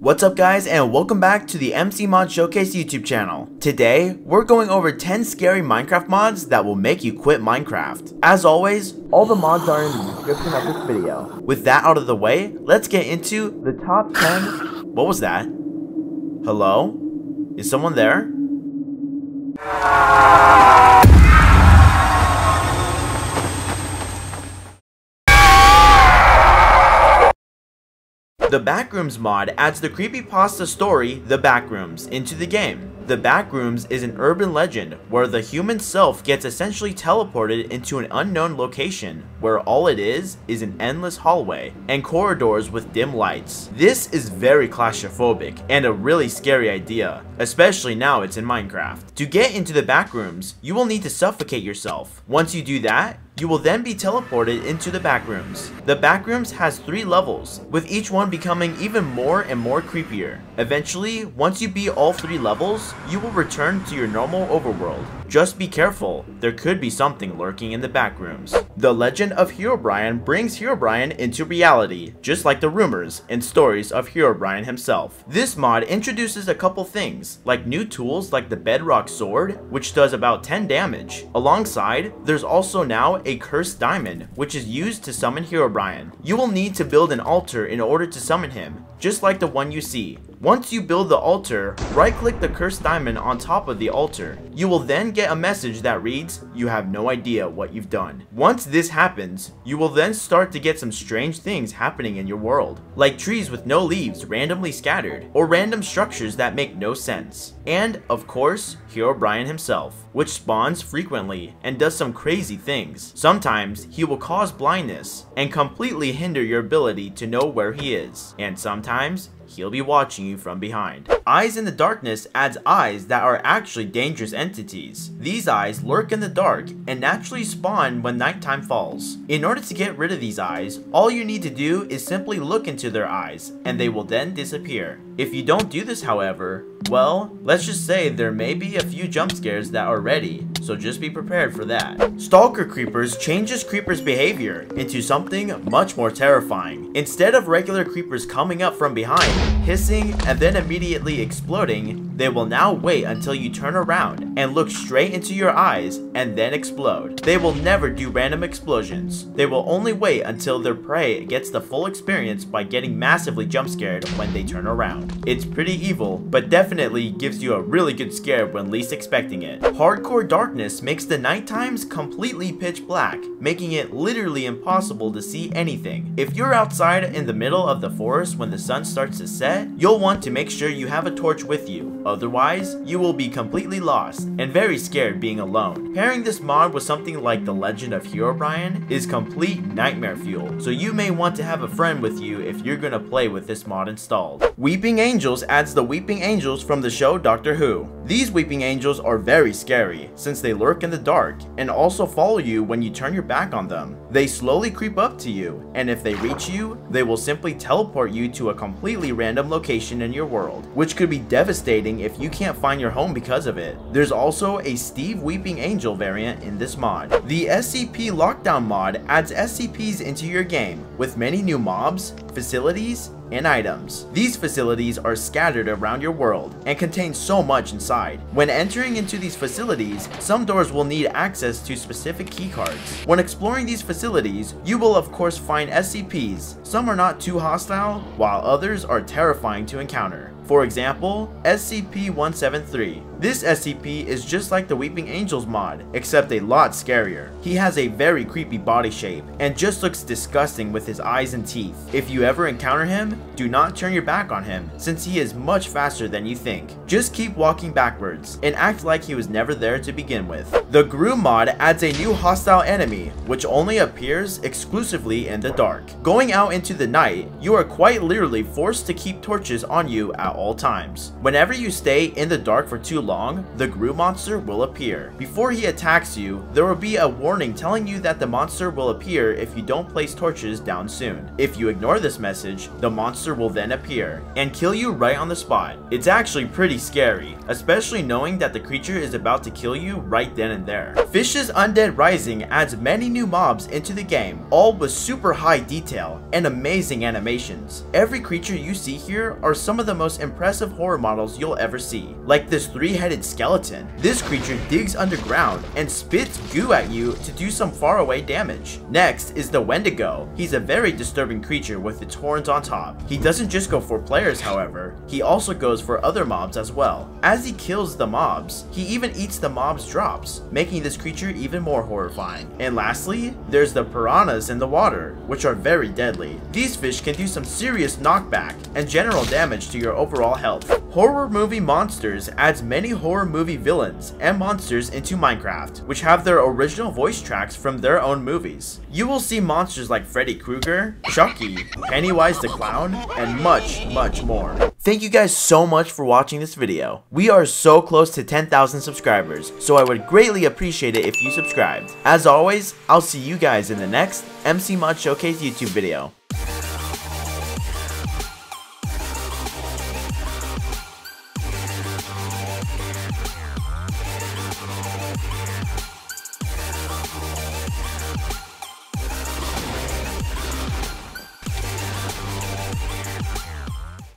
What's up guys, and welcome back to the MC Mod Showcase YouTube channel. Today, we're going over 10 scary Minecraft mods that will make you quit Minecraft. As always, all the mods are in the description of this video. With that out of the way, let's get into the top 10. What was that? Hello? Is someone there? The Backrooms mod adds the creepypasta story, The Backrooms, into the game. The Backrooms is an urban legend where the human self gets essentially teleported into an unknown location where all it is an endless hallway and corridors with dim lights. This is very claustrophobic and a really scary idea, especially now it's in Minecraft. To get into the Backrooms, you will need to suffocate yourself. Once you do that, you will then be teleported into the Backrooms. The Backrooms has 3 levels, with each one becoming even more and more creepier. Eventually, once you beat all 3 levels, you will return to your normal overworld. Just be careful, there could be something lurking in the Backrooms. The Legend of Herobrine brings Herobrine into reality, just like the rumors and stories of Herobrine himself. This mod introduces a couple things, like new tools like the Bedrock Sword, which does about 10 damage. Alongside, there's also now a cursed diamond, which is used to summon Herobrine. You will need to build an altar in order to summon him, just like the one you see. Once you build the altar, right-click the cursed diamond on top of the altar. You will then get a message that reads, "You have no idea what you've done." Once this happens, you will then start to get some strange things happening in your world, like trees with no leaves randomly scattered, or random structures that make no sense. And, of course, Herobrine himself, which spawns frequently and does some crazy things. Sometimes, he will cause blindness and completely hinder your ability to know where he is, and sometimes, he'll be watching you from behind. Eyes in the Darkness adds eyes that are actually dangerous entities. These eyes lurk in the dark and naturally spawn when nighttime falls. In order to get rid of these eyes, all you need to do is simply look into their eyes, and they will then disappear. If you don't do this, however, well, let's just say there may be a few jump scares that are ready, so just be prepared for that. Stalker Creepers changes creepers' behavior into something much more terrifying. Instead of regular creepers coming up from behind, hissing, and then immediately exploding, they will now wait until you turn around and look straight into your eyes and then explode. They will never do random explosions. They will only wait until their prey gets the full experience by getting massively jump scared when they turn around. It's pretty evil, but definitely gives you a really good scare when least expecting it. Hardcore darkness makes the night times completely pitch black, making it literally impossible to see anything. If you're outside in the middle of the forest when the sun starts to set, you'll want to make sure you have a torch with you. Otherwise, you will be completely lost and very scared being alone. Pairing this mod with something like the Legend of Herobrine is complete nightmare fuel, so you may want to have a friend with you if you're gonna play with this mod installed. Weeping Angels adds the Weeping Angels from the show Doctor Who. These Weeping Angels are very scary, since they lurk in the dark and also follow you when you turn your back on them. They slowly creep up to you, and if they reach you, they will simply teleport you to a completely random location in your world, which could be devastating if you can't find your home because of it. There's also a Steve Weeping Angel variant in this mod. The SCP Lockdown mod adds SCPs into your game, with many new mobs, facilities, and items. These facilities are scattered around your world and contain so much inside. When entering into these facilities, some doors will need access to specific keycards. When exploring these facilities, you will of course find SCPs. Some are not too hostile, while others are terrifying to encounter. For example, SCP-173. This SCP is just like the Weeping Angels mod, except a lot scarier. He has a very creepy body shape, and just looks disgusting with his eyes and teeth. If you ever encounter him, do not turn your back on him, since he is much faster than you think. Just keep walking backwards, and act like he was never there to begin with. The Grue mod adds a new hostile enemy, which only appears exclusively in the dark. Going out into the night, you are quite literally forced to keep torches on you at all times. Whenever you stay in the dark for too long, long, the Grue monster will appear. Before he attacks you, there will be a warning telling you that the monster will appear if you don't place torches down soon. If you ignore this message, the monster will then appear and kill you right on the spot. It's actually pretty scary, especially knowing that the creature is about to kill you right then and there. Fish's Undead Rising adds many new mobs into the game, all with super high detail and amazing animations. Every creature you see here are some of the most impressive horror models you'll ever see, like this 3-headed skeleton. This creature digs underground and spits goo at you to do some faraway damage. Next is the Wendigo. He's a very disturbing creature with its horns on top. He doesn't just go for players, however, he also goes for other mobs as well. As he kills the mobs, he even eats the mobs' drops, making this creature even more horrifying. And lastly, there's the piranhas in the water, which are very deadly. These fish can do some serious knockback and general damage to your overall health. Horror Movie Monsters adds many horror movie villains and monsters into Minecraft, which have their original voice tracks from their own movies. You will see monsters like Freddy Krueger, Chucky, Pennywise the Clown, and much more. Thank you guys so much for watching this video. We are so close to 10,000 subscribers, so I would greatly appreciate it if you subscribed. As always, I'll see you guys in the next MC Mod Showcase YouTube video.